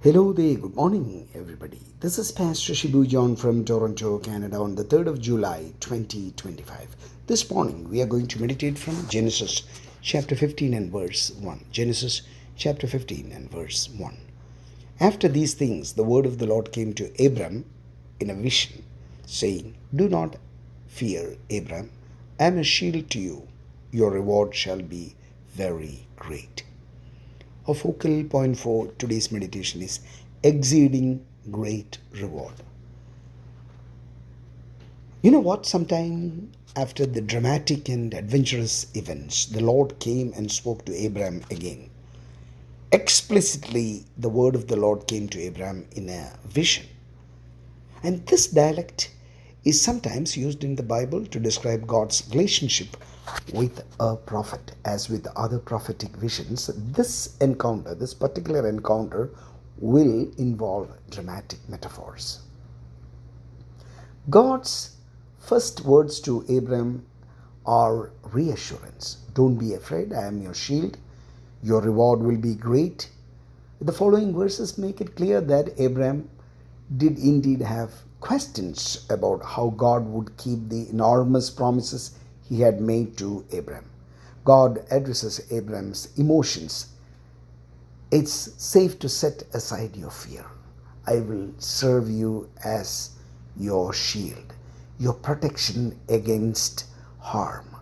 Hello there, good morning, everybody. This is Pastor Shibu John from Toronto, Canada, on the 3rd of July 2025. This morning, we are going to meditate from Genesis chapter 15 and verse 1. Genesis chapter 15 and verse 1. After these things, the word of the Lord came to Abram in a vision, saying, Do not fear, Abram. I am a shield to you. Your reward shall be very great. Our focal point for today's meditation is exceeding great reward. You know what? Sometime after the dramatic and adventurous events, the Lord came and spoke to Abraham again. Explicitly, the word of the Lord came to Abraham in a vision. And this dialect is sometimes used in the Bible to describe God's relationship with a prophet. As with other prophetic visions, this particular encounter, will involve dramatic metaphors. God's first words to Abraham are reassurance. Don't be afraid, I am your shield. Your reward will be great. The following verses make it clear that Abraham did indeed have questions about how God would keep the enormous promises he had made to Abraham. God addresses Abraham's emotions. It's safe to set aside your fear. I will serve you as your shield, your protection against harm.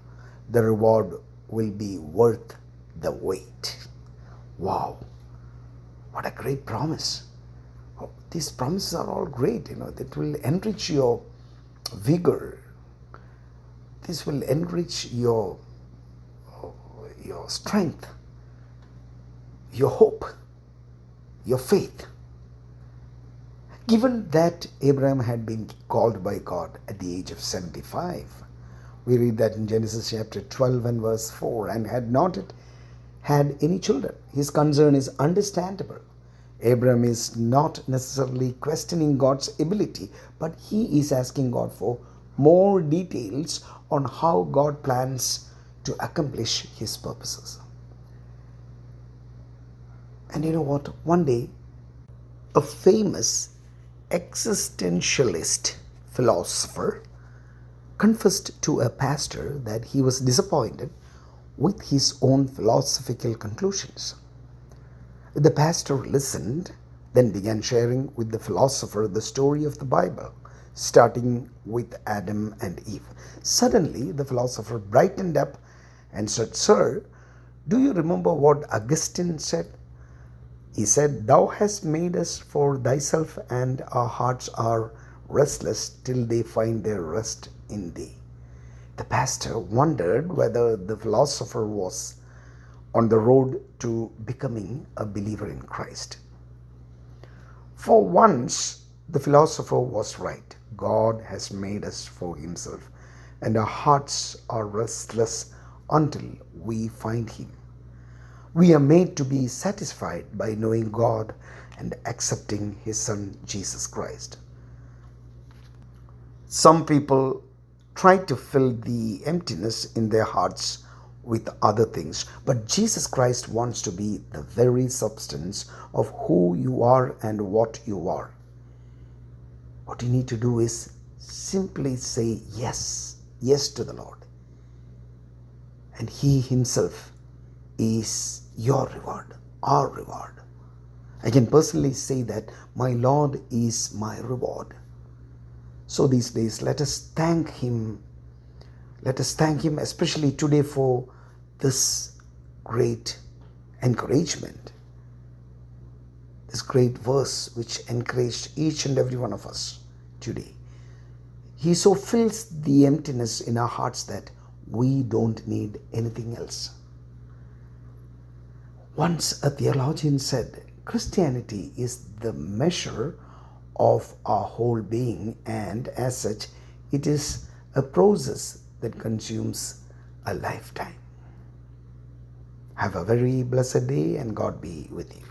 The reward will be worth the wait. Wow, what a great promise. These promises are all great, that will enrich your vigor. This will enrich your strength, your hope, your faith. Given that Abraham had been called by God at the age of 75, we read that in Genesis chapter 12 and verse 4, and had not had any children. His concern is understandable. Abraham is not necessarily questioning God's ability, but he is asking God for more details on how God plans to accomplish his purposes. And you know what? One day, a famous existentialist philosopher confessed to a pastor that he was disappointed with his own philosophical conclusions. The pastor listened, then began sharing with the philosopher the story of the Bible, starting with Adam and Eve. Suddenly, the philosopher brightened up and said, Sir, do you remember what Augustine said? He said, Thou hast made us for thyself, and our hearts are restless till they find their rest in thee. The pastor wondered whether the philosopher was on the road to becoming a believer in Christ. For once, the philosopher was right. God has made us for himself, and our hearts are restless until we find him. We are made to be satisfied by knowing God and accepting his Son, Jesus Christ. Some people try to fill the emptiness in their hearts with other things, but Jesus Christ wants to be the very substance of who you are and what you are. What you need to do is simply say yes to the Lord, and he himself is your reward, our reward. I can personally say that my Lord is my reward. So these days, let us thank him. Let us thank him especially today for this great encouragement, this great verse which encouraged each and every one of us today. He so fills the emptiness in our hearts that we don't need anything else. Once a theologian said, Christianity is the measure of our whole being, and as such, it is a process that consumes a lifetime. Have a very blessed day, and God be with you.